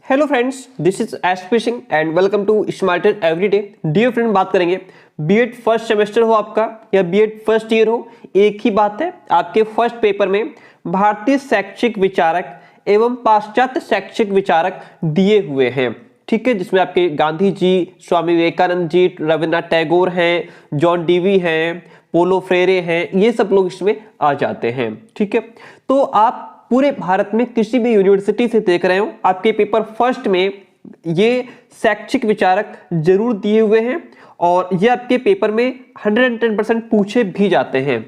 Hello friends, this is SP Singh and welcome to smarter everyday. Dear friend, बात करेंगे BEd first semester हो आपका या बीएड फर्स्ट ईयर हो, एक ही बात है। आपके फर्स्ट पेपर में भारतीय शैक्षिक विचारक एवं पाश्चात्य शैक्षिक विचारक दिए हुए हैं, ठीक है, जिसमें आपके गांधी जी, स्वामी विवेकानंद जी, रविन्द्रनाथ टैगोर हैं, जॉन डीवी हैं, पोलो फ्रेरे हैं, ये सब लोग इसमें आ जाते हैं। ठीक है, तो आप पूरे भारत में किसी भी यूनिवर्सिटी से देख रहे हो, आपके पेपर फर्स्ट में ये शैक्षिक विचारक जरूर दिए हुए हैं और ये आपके पेपर में 110% पूछे भी जाते हैं।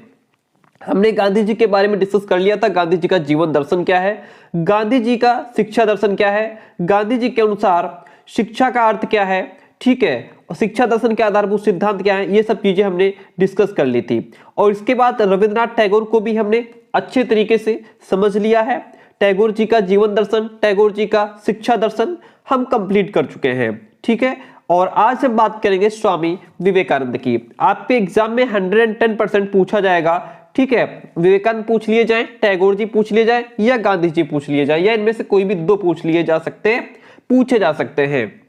हमने गांधी जी के बारे में डिस्कस कर लिया था, गांधी जी का जीवन दर्शन क्या है, गांधी जी का शिक्षा दर्शन क्या है, गांधी जी के अनुसार शिक्षा का अर्थ क्या है, ठीक है, और शिक्षा दर्शन के आधारभूत सिद्धांत क्या है, ये सब चीजें हमने डिस्कस कर ली थी। और इसके बाद रविन्द्रनाथ टैगोर को भी हमने अच्छे तरीके से समझ लिया है। टैगोर जी का जीवन दर्शन, टैगोर जी का शिक्षा दर्शन हम कंप्लीट कर चुके हैं, ठीक है। और आज हम बात करेंगे स्वामी विवेकानंद की। आपके एग्जाम में 110% पूछा जाएगा, ठीक है। विवेकानंद पूछ लिए जाए, टैगोर जी पूछ लिए जाए या गांधी जी पूछ लिए जाए, या इनमें से कोई भी दो पूछ लिए जा सकते हैं, पूछे जा सकते हैं।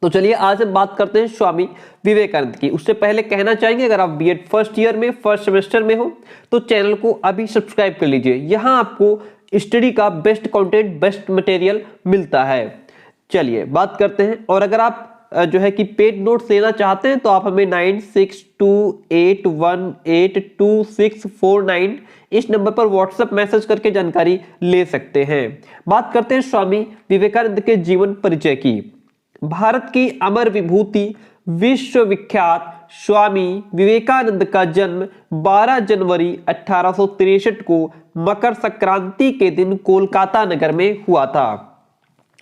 तो चलिए आज हम बात करते हैं स्वामी विवेकानंद की। उससे पहले कहना चाहेंगे, अगर आप बीएड फर्स्ट ईयर में फर्स्ट सेमेस्टर में हो तो चैनल को अभी सब्सक्राइब कर लीजिए। यहाँ आपको स्टडी का बेस्ट कंटेंट, बेस्ट मटेरियल मिलता है। चलिए बात करते हैं। और अगर आप जो है कि पेड नोट्स लेना चाहते हैं तो आप हमें 9628182649 इस नंबर पर व्हाट्सएप मैसेज करके जानकारी ले सकते हैं। बात करते हैं स्वामी विवेकानंद के जीवन परिचय की। भारत की अमर विभूति, विश्वविख्यात स्वामी विवेकानंद का जन्म 12 जनवरी 1863 को मकर संक्रांति के दिन कोलकाता नगर में हुआ था।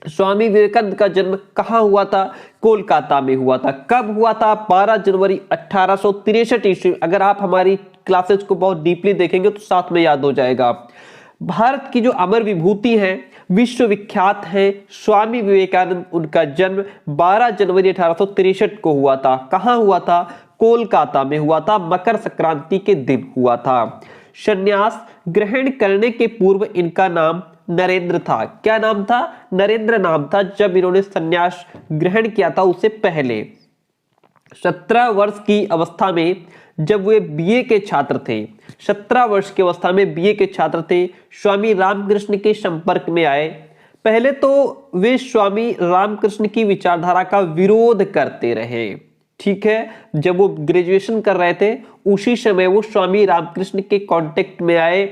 स्वामी विवेकानंद का जन्म कहाँ हुआ था? कोलकाता में हुआ था। कब हुआ था? 12 जनवरी 1863 ईस्वी। अगर आप हमारी क्लासेस को बहुत डीपली देखेंगे तो साथ में याद हो जाएगा। भारत की जो अमर विभूति है, विश्वविख्यात है स्वामी विवेकानंद, उनका जन्म 12 जनवरी 1863 को हुआ था। कहां हुआ था? कोलकाता में हुआ था, मकर संक्रांति के दिन हुआ था। संन्यास ग्रहण करने के पूर्व इनका नाम नरेंद्र था। क्या नाम था? नरेंद्र नाम था जब इन्होंने संन्यास ग्रहण किया था। उससे पहले 17 वर्ष की अवस्था में जब वे बीए के छात्र थे, 17 वर्ष की अवस्था में बीए के छात्र थे, स्वामी रामकृष्ण के संपर्क में आए। पहले तो वे स्वामी रामकृष्ण की विचारधारा का विरोध करते रहे, ठीक है। जब वो ग्रेजुएशन कर रहे थे उसी समय वो स्वामी रामकृष्ण के कांटेक्ट में आए।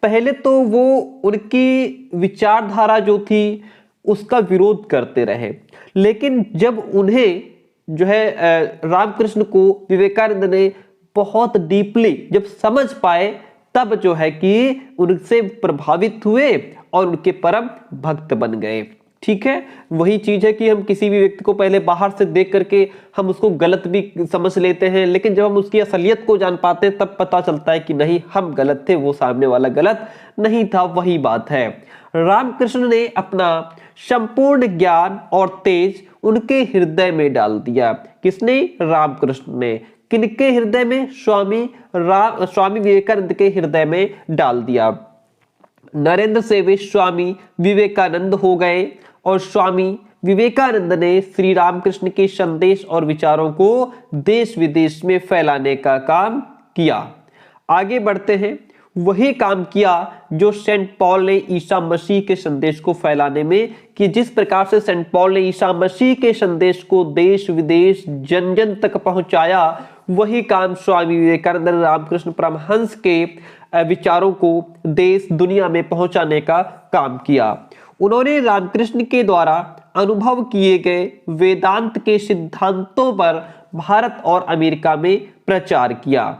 पहले तो वो उनकी विचारधारा जो थी उसका विरोध करते रहे, लेकिन जब उन्हें जो है रामकृष्ण को विवेकानंद ने बहुत डीपली जब समझ पाए, तब जो है कि उनसे प्रभावित हुए और उनके परम भक्त बन गए, ठीक है। वही चीज है कि हम किसी भी व्यक्ति को पहले बाहर से देख करके हम उसको गलत भी समझ लेते हैं, लेकिन जब हम उसकी असलियत को जान पाते हैं तब पता चलता है कि नहीं, हम गलत थे, वो सामने वाला गलत नहीं था। वही बात है। रामकृष्ण ने अपना संपूर्ण ज्ञान और तेज उनके हृदय में डाल दिया। किसने? रामकृष्ण ने। किनके हृदय में? स्वामी विवेकानंद के हृदय में डाल दिया। नरेंद्र से वे स्वामी विवेकानंद हो गए और स्वामी विवेकानंद ने श्री रामकृष्ण के संदेश और विचारों को देश विदेश में फैलाने का काम किया। आगे बढ़ते हैं। वही काम किया जो सेंट पॉल ने ईसा मसीह के संदेश को फैलाने में कि जिस प्रकार से सेंट पॉल ने ईसा मसीह के संदेश को देश विदेश जन जन तक पहुंचाया, वही काम स्वामी विवेकानंद ने रामकृष्ण परमहंस के विचारों को देश दुनिया में पहुंचाने का काम किया। उन्होंने रामकृष्ण के द्वारा अनुभव किए गए वेदांत के सिद्धांतों पर भारत और अमेरिका में प्रचार किया।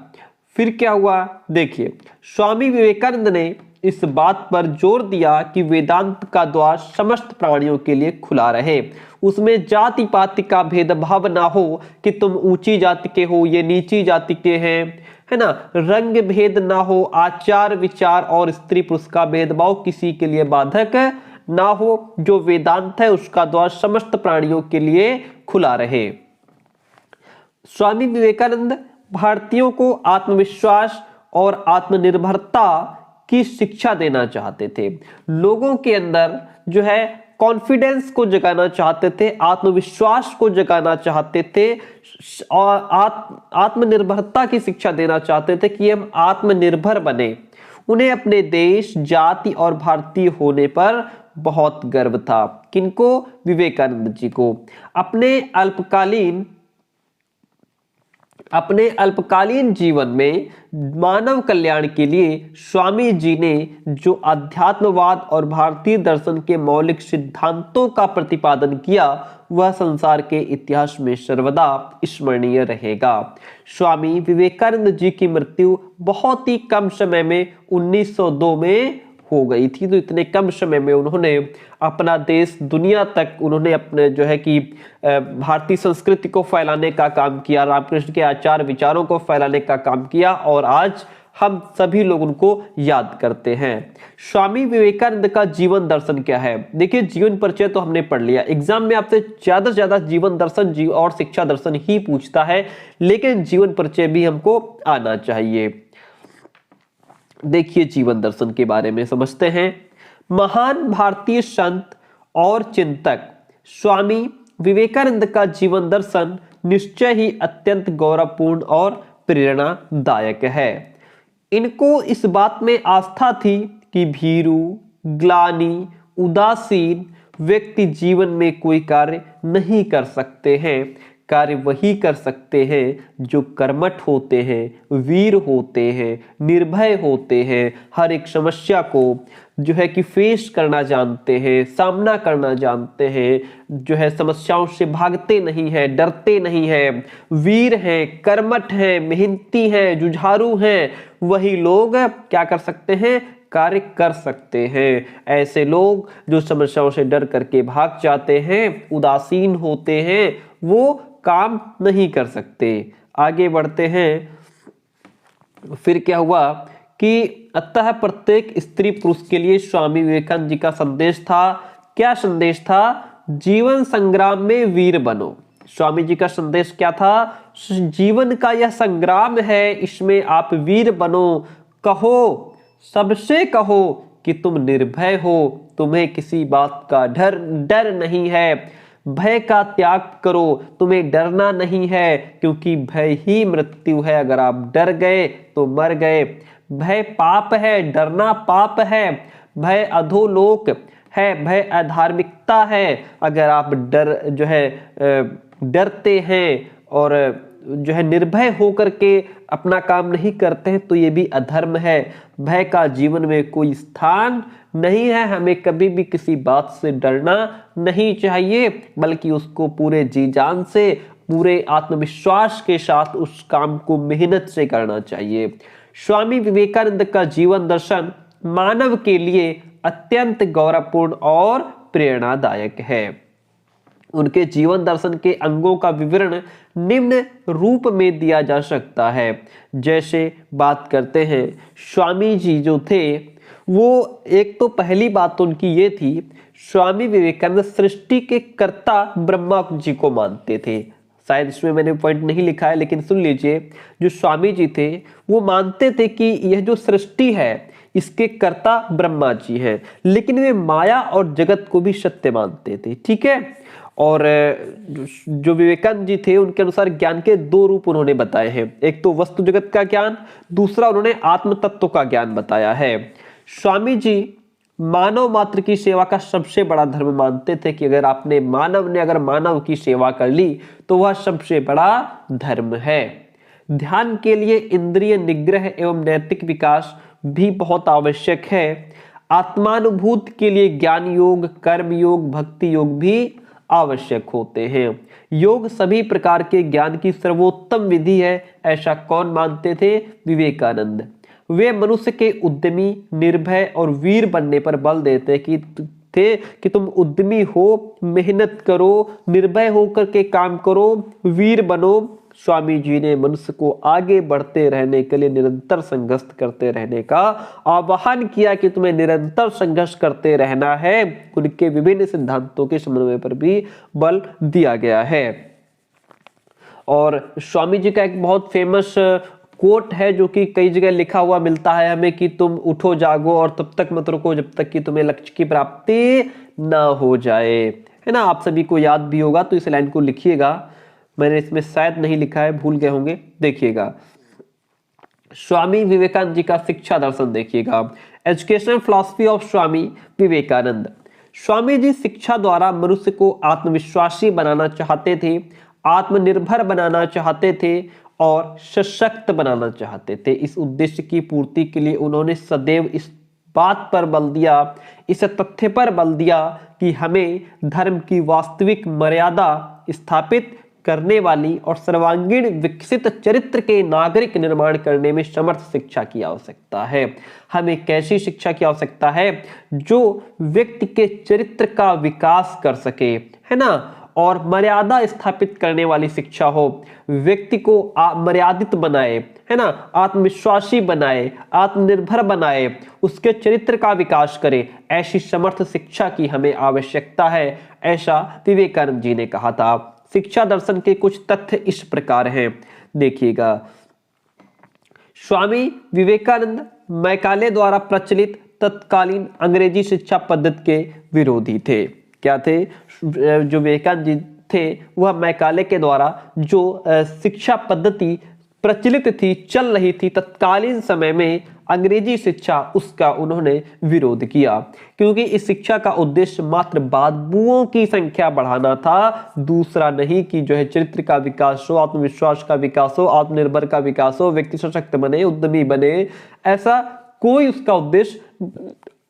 फिर क्या हुआ? देखिए, स्वामी विवेकानंद ने इस बात पर जोर दिया कि वेदांत का द्वार समस्त प्राणियों के लिए खुला रहे, उसमें जाति पाति का भेदभाव ना हो कि तुम ऊंची जाति के हो, ये नीची जाति के हैं, है ना, रंग भेद ना हो, आचार विचार और स्त्री पुरुष का भेदभाव किसी के लिए बाधक ना हो। जो वेदांत है उसका द्वार समस्त प्राणियों के लिए खुला रहे। स्वामी विवेकानंद भारतीयों को आत्मविश्वास और आत्मनिर्भरता की शिक्षा देना चाहते थे। लोगों के अंदर जो है कॉन्फिडेंस को जगाना चाहते थे, आत्मविश्वास को जगाना चाहते थे और आत्मनिर्भरता की शिक्षा देना चाहते थे कि हम आत्मनिर्भर बने। उन्हें अपने देश, जाति और भारतीय होने पर बहुत गर्व था। किनको? विवेकानंद जी को। अपने अल्पकालीन जीवन में मानव कल्याण के लिए स्वामी जी ने जो अध्यात्मवाद और भारतीय दर्शन के मौलिक सिद्धांतों का प्रतिपादन किया, वह संसार के इतिहास में सर्वदा स्मरणीय रहेगा। स्वामी विवेकानंद जी की मृत्यु बहुत ही कम समय में 1902 में हो गई थी। तो इतने कम समय में उन्होंने अपना देश दुनिया तक उन्होंने अपने जो है कि भारतीय संस्कृति को फैलाने का काम किया, रामकृष्ण के आचार विचारों को फैलाने का काम किया और आज हम सभी लोग उनको याद करते हैं। स्वामी विवेकानंद का जीवन दर्शन क्या है? देखिए, जीवन परिचय तो हमने पढ़ लिया। एग्जाम में आपसे ज्यादा से ज्यादा जीवन दर्शन और शिक्षा दर्शन ही पूछता है, लेकिन जीवन परिचय भी हमको आना चाहिए। देखिए, जीवन दर्शन के बारे में समझते हैं। महान भारतीय संत और चिंतक स्वामी विवेकानंद का जीवन दर्शन निश्चय ही अत्यंत गौरवपूर्ण और प्रेरणादायक है। इनको इस बात में आस्था थी कि भीरू, ग्लानि, उदासीन व्यक्ति जीवन में कोई कार्य नहीं कर सकते हैं। कार्य वही कर सकते हैं जो कर्मठ होते हैं, वीर होते हैं, निर्भय होते हैं, हर एक समस्या को जो है कि फेस करना जानते हैं, सामना करना जानते हैं, जो है समस्याओं से भागते नहीं हैं, डरते नहीं हैं, वीर हैं, कर्मठ हैं, मेहनती हैं, जुझारू हैं। वही लोग क्या कर सकते हैं? कार्य कर सकते हैं। ऐसे लोग जो समस्याओं से डर करके भाग जाते हैं, उदासीन होते हैं, वो काम नहीं कर सकते। आगे बढ़ते हैं। फिर क्या हुआ कि अतः प्रत्येक स्त्री पुरुष के लिए स्वामी विवेकानंद जी का संदेश था। क्या संदेश था? जीवन संग्राम में वीर बनो। स्वामी जी का संदेश क्या था? जीवन का यह संग्राम है, इसमें आप वीर बनो। कहो, सबसे कहो कि तुम निर्भय हो, तुम्हें किसी बात का डर नहीं है। भय का त्याग करो, तुम्हें डरना नहीं है, क्योंकि भय ही मृत्यु है। अगर आप डर गए तो मर गए। भय पाप है, डरना पाप है। भय अधोलोक है, भय अधार्मिकता है। अगर आप डरते हैं और जो है निर्भय होकर के अपना काम नहीं करते हैं, तो ये भी अधर्म है। भय का जीवन में कोई स्थान नहीं है। हमें कभी भी किसी बात से डरना नहीं चाहिए, बल्कि उसको पूरे जी जान से, पूरे आत्मविश्वास के साथ उस काम को मेहनत से करना चाहिए। स्वामी विवेकानंद का जीवन दर्शन मानव के लिए अत्यंत गौरवपूर्ण और प्रेरणादायक है। उनके जीवन दर्शन के अंगों का विवरण निम्न रूप में दिया जा सकता है। जैसे बात करते हैं, स्वामी जी जो थे वो एक तो पहली बात तो उनकी ये थी, स्वामी विवेकानंद सृष्टि के कर्ता ब्रह्मा जी को मानते थे। शायद इसमें मैंने पॉइंट नहीं लिखा है, लेकिन सुन लीजिए। जो स्वामी जी थे वो मानते थे कि यह जो सृष्टि है इसके कर्ता ब्रह्मा जी हैं, लेकिन वे माया और जगत को भी सत्य मानते थे। ठीक है। और जो विवेकानंद जी थे उनके अनुसार ज्ञान के दो रूप उन्होंने बताए हैं। एक तो वस्तु जगत का ज्ञान, दूसरा उन्होंने आत्म तत्व का ज्ञान बताया है। स्वामी जी मानव मात्र की सेवा का सबसे बड़ा धर्म मानते थे कि अगर मानव की सेवा कर ली तो वह सबसे बड़ा धर्म है। ध्यान के लिए इंद्रिय निग्रह एवं नैतिक विकास भी बहुत आवश्यक है। आत्मानुभूति के लिए ज्ञान योग, कर्म योग, भक्ति योग भी आवश्यक होते हैं। योग सभी प्रकार के ज्ञान की सर्वोत्तम विधि है, ऐसा कौन मानते थे? विवेकानंद। वे मनुष्य के उद्यमी, निर्भय और वीर बनने पर बल देते कि तुम उद्यमी हो, मेहनत करो, निर्भय होकर के काम करो, वीर बनो। स्वामी जी ने मनुष्य को आगे बढ़ते रहने के लिए निरंतर संघर्ष करते रहने का आह्वान किया कि तुम्हें निरंतर संघर्ष करते रहना है। उनके विभिन्न सिद्धांतों के समन्वय पर भी बल दिया गया है। और स्वामी जी का एक बहुत फेमस कोट है जो कि कई जगह लिखा हुआ मिलता है हमें कि तुम उठो जागो और तब तक मत रुको जब तक कि तुम्हें लक्ष्य की प्राप्ति ना हो जाए, है ना। आप सभी को याद भी होगा तो इस लाइन को लिखिएगा, मैंने इसमें शायद नहीं लिखा है, भूल गए होंगे, देखिएगा। स्वामी विवेकानंद जी का शिक्षा दर्शन देखिएगा, educational philosophy of Swami Vivekananda. Swami ji शिक्षा द्वारा मनुष्य को आत्मविश्वासी बनाना चाहते थे, आत्मनिर्भर बनाना चाहते थे और सशक्त बनाना चाहते थे। इस उद्देश्य की पूर्ति के लिए उन्होंने सदैव इस बात पर बल दिया, इस तथ्य पर बल दिया कि हमें धर्म की वास्तविक मर्यादा स्थापित करने वाली और सर्वांगीण विकसित चरित्र के नागरिक निर्माण करने में समर्थ शिक्षा की आवश्यकता है। हमें कैसी शिक्षा की आवश्यकता है? जो व्यक्ति के चरित्र का विकास कर सके, है ना, और मर्यादा स्थापित करने वाली शिक्षा हो, व्यक्ति को मर्यादित बनाए, है ना, आत्मविश्वासी बनाए, आत्मनिर्भर बनाए, उसके चरित्र का विकास करे। ऐसी समर्थ शिक्षा की हमें आवश्यकता है, ऐसा विवेकानंद जी ने कहा था। शिक्षा दर्शन के कुछ तथ्य इस प्रकार हैं, देखिएगा। स्वामी विवेकानंद मैकाले द्वारा प्रचलित तत्कालीन अंग्रेजी शिक्षा पद्धति के विरोधी थे। क्या थे? जो विवेकानंद जी थे वह मैकाले के द्वारा जो शिक्षा पद्धति प्रचलित थी, चल रही थी तत्कालीन समय में अंग्रेजी शिक्षा, उसका उन्होंने विरोध किया, क्योंकि इस शिक्षा का उद्देश्य मात्र बाबुओं की संख्या बढ़ाना था, दूसरा नहीं कि जो है चरित्र का विकास हो, आत्मविश्वास का विकास हो, आत्मनिर्भर का विकास हो, व्यक्ति सशक्त बने, उद्यमी बने, ऐसा कोई उसका उद्देश्य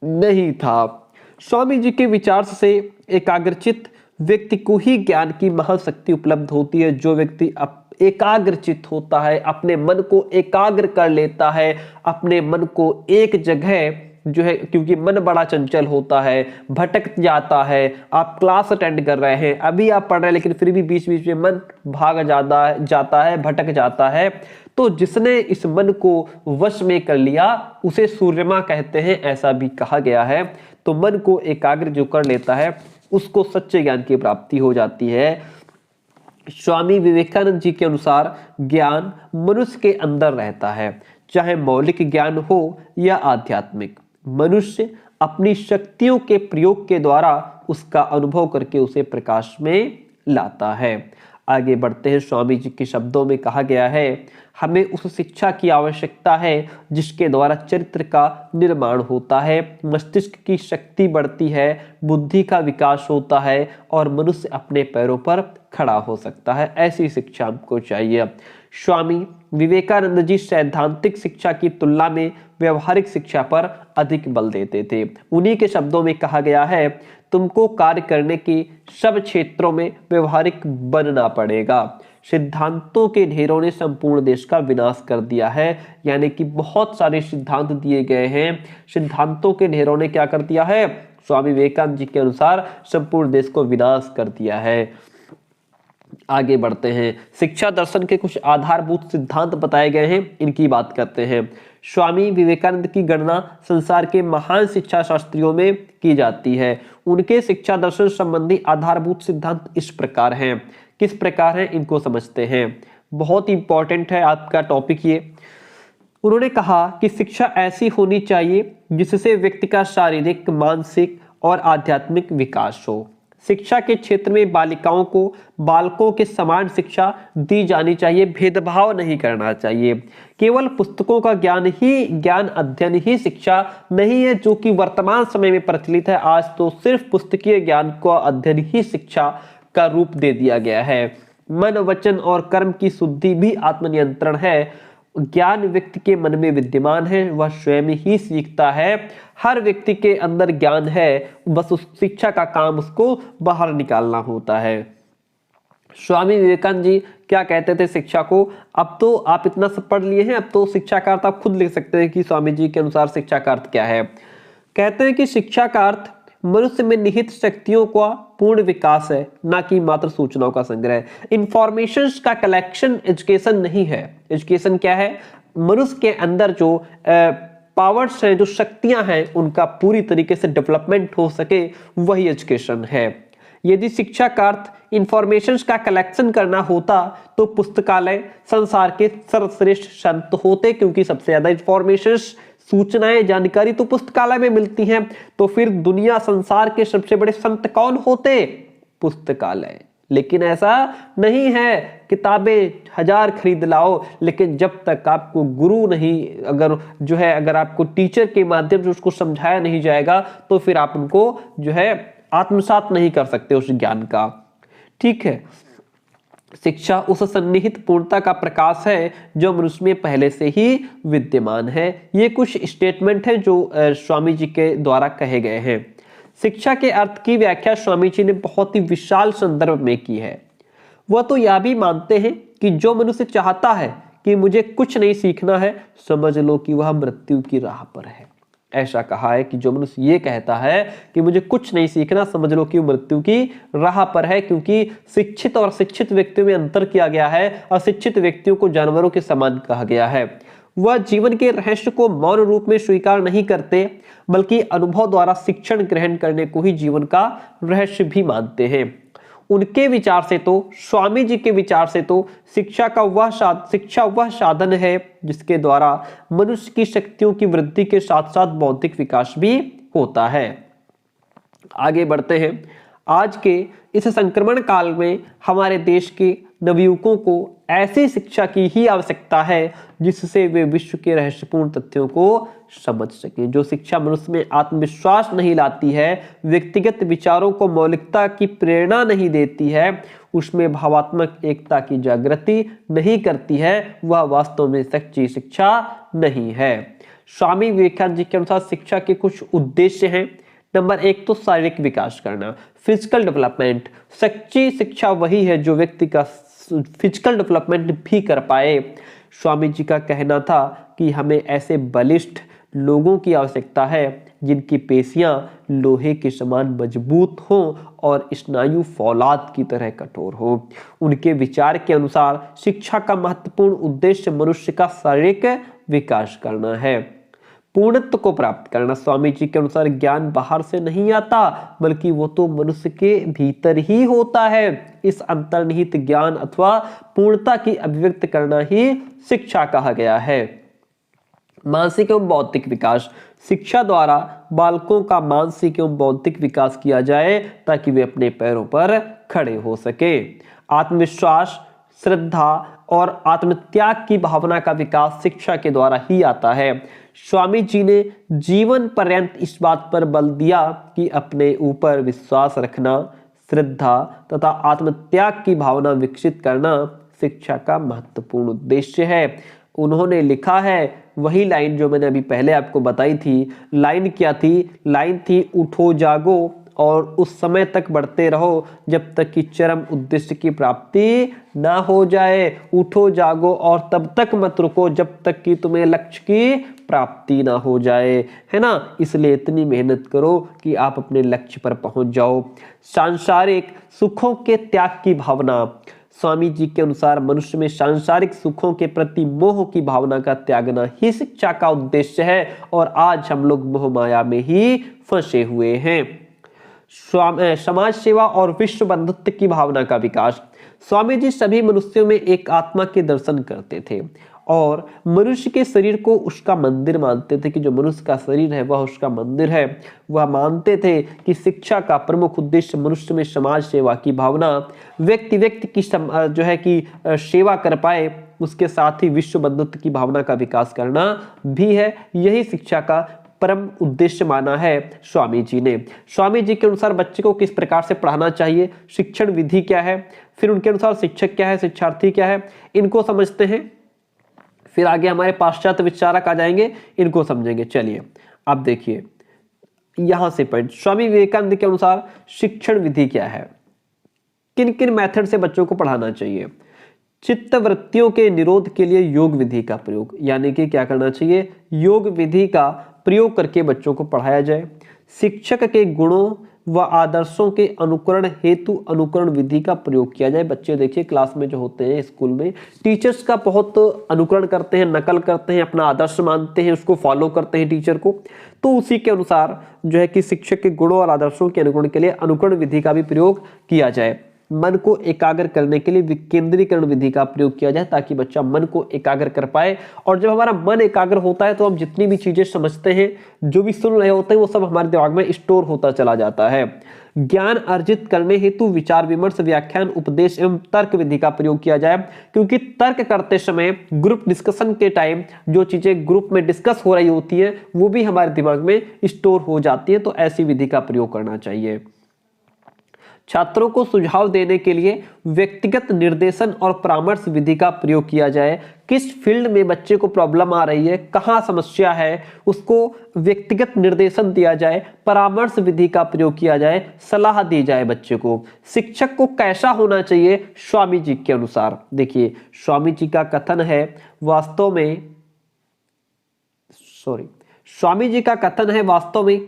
नहीं था। स्वामी जी के विचार से एकाग्रचित व्यक्ति को ही ज्ञान की महाशक्ति उपलब्ध होती है। जो व्यक्ति एकाग्रचित होता है, अपने मन को एकाग्र कर लेता है, अपने मन को एक जगह जो है, क्योंकि मन बड़ा चंचल होता है, भटक जाता है। आप क्लास अटेंड कर रहे हैं, अभी आप पढ़ रहे हैं, लेकिन फिर भी बीच बीच में मन भाग जाता है, भटक जाता है। तो जिसने इस मन को वश में कर लिया उसे सूर्यमा कहते हैं, ऐसा भी कहा गया है। तो मन को एकाग्र जो कर लेता है उसको सच्चे ज्ञान की प्राप्ति हो जाती है। स्वामी विवेकानंद जी के अनुसार ज्ञान मनुष्य के अंदर रहता है, चाहे मौलिक ज्ञान हो या आध्यात्मिक। मनुष्य अपनी शक्तियों के प्रयोग के द्वारा उसका अनुभव करके उसे प्रकाश में लाता है। आगे बढ़ते हैं। स्वामी जी के शब्दों में कहा गया है, हमें उस शिक्षा की आवश्यकता है जिसके द्वारा चरित्र का निर्माण होता है, मस्तिष्क की शक्ति बढ़ती है, बुद्धि का विकास होता है और मनुष्य अपने पैरों पर खड़ा हो सकता है। ऐसी शिक्षा हमको चाहिए। स्वामी विवेकानंद जी सैद्धांतिक शिक्षा की तुलना में व्यवहारिक शिक्षा पर अधिक बल देते थे। उन्हीं के शब्दों में कहा गया है, तुमको कार्य करने की सब क्षेत्रों में व्यवहारिक बनना पड़ेगा। सिद्धांतों के ढेरों ने संपूर्ण देश का विनाश कर दिया है, यानी कि बहुत सारे सिद्धांत दिए गए हैं, सिद्धांतों के ढेरों ने क्या कर दिया है? स्वामी विवेकानंद जी के अनुसार संपूर्ण देश को विनाश कर दिया है। आगे बढ़ते हैं। शिक्षा दर्शन के कुछ आधारभूत सिद्धांत बताए गए हैं, इनकी बात करते हैं। स्वामी विवेकानंद की गणना संसार के महान शिक्षा शास्त्रियों में की जाती है। उनके शिक्षा दर्शन संबंधी आधारभूत सिद्धांत इस प्रकार हैं। किस प्रकार हैं इनको समझते हैं, बहुत इंपॉर्टेंट है आपका टॉपिक ये। उन्होंने कहा कि शिक्षा ऐसी होनी चाहिए जिससे व्यक्ति का शारीरिक, मानसिक और आध्यात्मिक विकास हो। शिक्षा के क्षेत्र में बालिकाओं को बालकों के समान शिक्षा दी जानी चाहिए, भेदभाव नहीं करना चाहिए। केवल पुस्तकों का ज्ञान अध्ययन ही शिक्षा नहीं है, जो कि वर्तमान समय में प्रचलित है। आज तो सिर्फ पुस्तकीय ज्ञान को अध्ययन ही शिक्षा का रूप दे दिया गया है। मन, वचन और कर्म की शुद्धि भी आत्मनियंत्रण है। ज्ञान व्यक्ति के मन में विद्यमान है, वह स्वयं ही सीखता है। हर व्यक्ति के अंदर ज्ञान है, बस उस शिक्षा का काम उसको बाहर निकालना होता है। स्वामी विवेकानंद जी क्या कहते थे शिक्षा को? अब तो आप इतना सब पढ़ लिए हैं, अब तो शिक्षा का अर्थ आप खुद लिख सकते हैं कि स्वामी जी के अनुसार शिक्षा का अर्थ क्या है। कहते हैं कि शिक्षा का अर्थ मनुष्य में निहित शक्तियों का पूर्ण विकास है, ना कि मात्र सूचनाओं का संग्रह। इंफॉर्मेशन का कलेक्शन एजुकेशन नहीं है। एजुकेशन क्या है? मनुष्य के अंदर जो पावर्स हैं, जो शक्तियां हैं, उनका पूरी तरीके से डेवलपमेंट हो सके, वही एजुकेशन है। यदि शिक्षा का अर्थ इंफॉर्मेशन का कलेक्शन करना होता तो पुस्तकालय संसार के सर्वश्रेष्ठ संत होते, क्योंकि सबसे ज्यादा इंफॉर्मेशन, सूचनाएं, जानकारी तो पुस्तकालय में मिलती हैं। तो फिर दुनिया संसार के सबसे बड़े संत कौन होते? पुस्तकालय। लेकिन ऐसा नहीं है, किताबें 1000 खरीद लाओ, लेकिन जब तक आपको गुरु नहीं, अगर आपको टीचर के माध्यम से उसको समझाया नहीं जाएगा तो फिर आप उनको आत्मसात नहीं कर सकते उस ज्ञान का। ठीक है, शिक्षा उस सन्निहित पूर्णता का प्रकाश है जो मनुष्य में पहले से ही विद्यमान है। ये कुछ स्टेटमेंट है जो स्वामी जी के द्वारा कहे गए हैं। शिक्षा के अर्थ की व्याख्या स्वामी जी ने बहुत ही विशाल संदर्भ में की है। वह तो यह भी मानते हैं कि जो मनुष्य चाहता है कि मुझे कुछ नहीं सीखना है, समझ लो कि वह मृत्यु की राह पर है। ऐसा कहा है कि जो मनुष्य ये कहता है कि मुझे कुछ नहीं सीखना, समझ लो कि मृत्यु की राह पर है, क्योंकि शिक्षित और शिक्षित व्यक्तियों में अंतर किया गया है। अशिक्षित व्यक्तियों को जानवरों के समान कहा गया है। वह जीवन के रहस्य को मौन रूप में स्वीकार नहीं करते, बल्कि अनुभव द्वारा शिक्षण ग्रहण करने को ही जीवन का रहस्य भी मानते हैं। उनके विचार से तो, स्वामी जी के विचार से तो शिक्षा वह साधन है जिसके द्वारा मनुष्य की शक्तियों की वृद्धि के साथ साथ बौद्धिक विकास भी होता है। आगे बढ़ते हैं। आज के इस संक्रमण काल में हमारे देश के नवयुवकों को ऐसी शिक्षा की ही आवश्यकता है जिससे वे विश्व के रहस्यपूर्ण तथ्यों को समझ सकें। जो शिक्षा मनुष्य में आत्मविश्वास नहीं लाती है, व्यक्तिगत विचारों को मौलिकता की प्रेरणा नहीं देती है, उसमें भावात्मक एकता की जागृति नहीं करती है, वह वास्तव में सच्ची शिक्षा नहीं है। स्वामी विवेकानंद जी के अनुसार शिक्षा के कुछ उद्देश्य हैं। नंबर 1 तो शारीरिक विकास करना, फिजिकल डेवलपमेंट। सच्ची शिक्षा वही है जो व्यक्ति का फिजिकल डेवलपमेंट भी कर पाए। स्वामी जी का कहना था कि हमें ऐसे बलिष्ठ लोगों की आवश्यकता है जिनकी पेशियां लोहे के समान मजबूत हों और स्नायु फौलाद की तरह कठोर हो। उनके विचार के अनुसार शिक्षा का महत्वपूर्ण उद्देश्य मनुष्य का शारीरिक विकास करना है, पूर्णत्व को प्राप्त करना। स्वामी जी के अनुसार ज्ञान बाहर से नहीं आता, बल्कि वो तो मनुष्य के भीतर ही होता है। इस अंतर्निहित ज्ञान अथवा पूर्णता की अभिव्यक्त करना ही शिक्षा कहा गया है। मानसिक एवं बौद्धिक विकास। शिक्षा द्वारा बालकों का मानसिक एवं बौद्धिक विकास किया जाए ताकि वे अपने पैरों पर खड़े हो सके। आत्मविश्वास, श्रद्धा और आत्मत्याग की भावना का विकास शिक्षा के द्वारा ही आता है। स्वामी जी ने जीवन पर्यंत इस बात पर बल दिया कि अपने ऊपर विश्वास रखना, श्रद्धा तथा आत्मत्याग की भावना विकसित करना शिक्षा का महत्वपूर्ण उद्देश्य है। उन्होंने लिखा है वही लाइन जो मैंने अभी पहले आपको बताई थी। लाइन क्या थी? लाइन थी, उठो जागो और उस समय तक बढ़ते रहो जब तक कि चरम उद्देश्य की प्राप्ति ना हो जाए। उठो जागो और तब तक मत रुको जब तक कि तुम्हें लक्ष्य की प्राप्ति ना हो जाए, है ना। इसलिए इतनी मेहनत करो कि आप अपने लक्ष्य पर पहुंच जाओ। सांसारिक सुखों के त्याग की भावना। स्वामी जी के अनुसार मनुष्य में सांसारिक सुखों के प्रति मोह की भावना का त्यागना ही शिक्षा का उद्देश्य है, और आज हम लोग मोह माया में ही फंसे हुए हैं। समाज सेवा और विश्व बंधुत्व की भावना का विकास। स्वामी जी सभी मनुष्यों में एक आत्मा के दर्शन करते थे और मनुष्य के शरीर को उसका मंदिर मानते थे, कि जो मनुष्य का शरीर है वह उसका मंदिर है। वह मानते थे कि शिक्षा का प्रमुख उद्देश्य मनुष्य में समाज सेवा की भावना, व्यक्ति की सेवा कर पाए, उसके साथ ही विश्व बंधुत्व की भावना का विकास करना भी है। यही शिक्षा का परम उद्देश्य माना है स्वामी जी ने। स्वामी जी के अनुसार बच्चे को किस प्रकार से पढ़ाना चाहिए, शिक्षण विधि क्या है, फिर उनके अनुसार शिक्षक क्या है, शिक्षार्थी क्या है, इनको समझते हैं। फिर आगे हमारे पाश्चात्य विचारक आ जाएंगे, इनको समझेंगे। चलिए अब देखिए यहां से पॉइंट। स्वामी विवेकानंद के अनुसार शिक्षण विधि क्या है, किन किन मेथड से बच्चों को पढ़ाना चाहिए। चित्त वृत्तियों के निरोध के लिए योग विधि का प्रयोग, यानी कि क्या करना चाहिए, योग विधि का प्रयोग करके बच्चों को पढ़ाया जाए। शिक्षक के गुणों व आदर्शों के अनुकरण हेतु अनुकरण विधि का प्रयोग किया जाए। बच्चे देखिए क्लास में जो होते हैं स्कूल में टीचर्स का बहुत अनुकरण करते हैं, नकल करते हैं, अपना आदर्श मानते हैं, उसको फॉलो करते हैं टीचर को। तो उसी के अनुसार जो है कि शिक्षक के गुणों और आदर्शों के अनुकरण के लिए अनुकरण विधि का भी प्रयोग किया जाए। मन को एकाग्र करने के लिए विकेंद्रीकरण विधि का प्रयोग किया जाए ताकि बच्चा मन को एकाग्र कर पाए। और जब हमारा मन एकाग्र होता है तो हम जितनी भी चीजें समझते हैं, जो भी सुन रहे होते हैं, वो सब हमारे दिमाग में स्टोर होता चला जाता है। ज्ञान अर्जित करने हेतु विचार विमर्श, व्याख्यान, उपदेश एवं तर्क विधि का प्रयोग किया जाए, क्योंकि तर्क करते समय ग्रुप डिस्कशन के टाइम जो चीजें ग्रुप में डिस्कस हो रही होती है वो भी हमारे दिमाग में स्टोर हो जाती है। तो ऐसी विधि का प्रयोग करना चाहिए। छात्रों को सुझाव देने के लिए व्यक्तिगत निर्देशन और परामर्श विधि का प्रयोग किया जाए। किस फील्ड में बच्चे को प्रॉब्लम आ रही है, कहां समस्या है, उसको व्यक्तिगत निर्देशन दिया जाए, परामर्श विधि का प्रयोग किया जाए, सलाह दी जाए बच्चे को। शिक्षक को कैसा होना चाहिए स्वामी जी के अनुसार? देखिए स्वामी जी का कथन है वास्तव में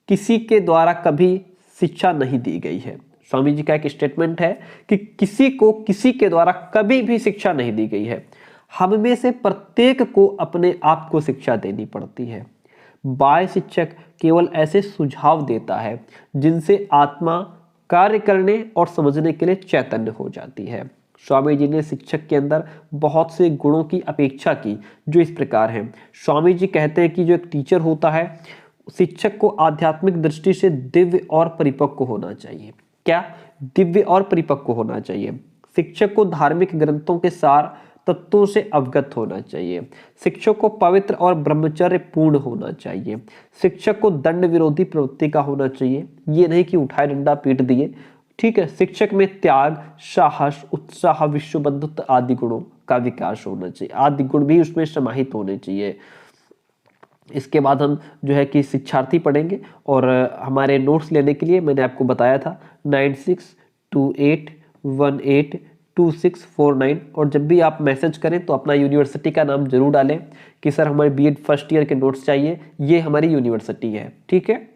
किसी के द्वारा कभी शिक्षा नहीं दी गई है। स्वामी जी का एक स्टेटमेंट है कि किसी को किसी के द्वारा कभी भी शिक्षा नहीं दी गई है। हम में से प्रत्येक को अपने आप को शिक्षा देनी पड़ती है। बाह्य शिक्षक केवल ऐसे सुझाव देता है जिनसे आत्मा कार्य करने और समझने के लिए चैतन्य हो जाती है। स्वामी जी ने शिक्षक के अंदर बहुत से गुणों की अपेक्षा की जो इस प्रकार हैं। स्वामी जी कहते हैं कि जो एक टीचर होता है, शिक्षक को आध्यात्मिक दृष्टि से दिव्य और परिपक्व होना चाहिए। क्या? दिव्य और परिपक्व होना चाहिए। शिक्षक को धार्मिक ग्रंथों के सार तत्वों से अवगत होना चाहिए। शिक्षक को पवित्र और ब्रह्मचर्य पूर्ण होना चाहिए। शिक्षक को दंड विरोधी प्रवृत्ति का होना चाहिए, ये नहीं कि उठाए डंडा पीट दिए। ठीक है, शिक्षक में त्याग, साहस, उत्साह, विश्वबंधुत्व आदि गुणों का विकास होना चाहिए। आदि गुण भी उसमें समाहित होने चाहिए। इसके बाद हम जो है कि शिक्षार्थी पढ़ेंगे और हमारे नोट्स लेने के लिए मैंने आपको बताया था 9628182649। और जब भी आप मैसेज करें तो अपना यूनिवर्सिटी का नाम जरूर डालें कि सर हमारे बीएड फर्स्ट ईयर के नोट्स चाहिए, ये हमारी यूनिवर्सिटी है। ठीक है,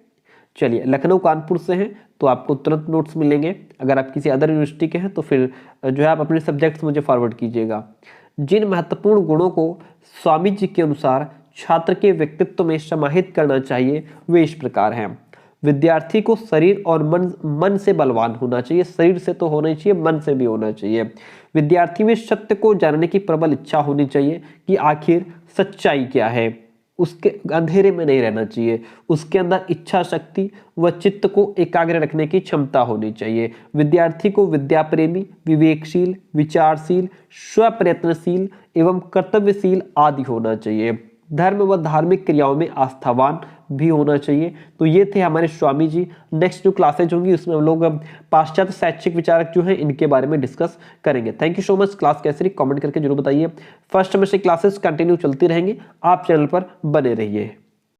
चलिए लखनऊ कानपुर से हैं तो आपको तुरंत नोट्स मिलेंगे। अगर आप किसी अदर यूनिवर्सिटी के हैं तो फिर जो है आप अपने सब्जेक्ट्स मुझे फॉरवर्ड कीजिएगा। जिन महत्वपूर्ण गुणों को स्वामी जी के अनुसार छात्र के व्यक्तित्व में समाहित करना चाहिए वे इस प्रकार हैं। विद्यार्थी को शरीर और मन से बलवान होना चाहिए। शरीर से तो होना ही चाहिए, मन से भी होना चाहिए। विद्यार्थी में सत्य को जानने की प्रबल इच्छा होनी चाहिए कि आखिर सच्चाई क्या है। उसके अंधेरे में नहीं रहना चाहिए। उसके अंदर इच्छा शक्ति व चित्त को एकाग्र रखने की क्षमता होनी चाहिए। विद्यार्थी को विद्या प्रेमी, विवेकशील, विचारशील, स्वप्रयत्नशील एवं कर्तव्यशील आदि होना चाहिए। धर्म व धार्मिक क्रियाओं में आस्थावान भी होना चाहिए। तो ये थे हमारे स्वामी जी। नेक्स्ट जो क्लासेज होंगी उसमें हम लोग पाश्चात्य शैक्षिक विचारक जो हैं इनके बारे में डिस्कस करेंगे। Thank you so much. Class कैसे रही कमेंट करके जरूर बताइए। फर्स्ट सेमेस्टर क्लासेस कंटिन्यू चलती रहेंगी, आप चैनल पर बने रहिए।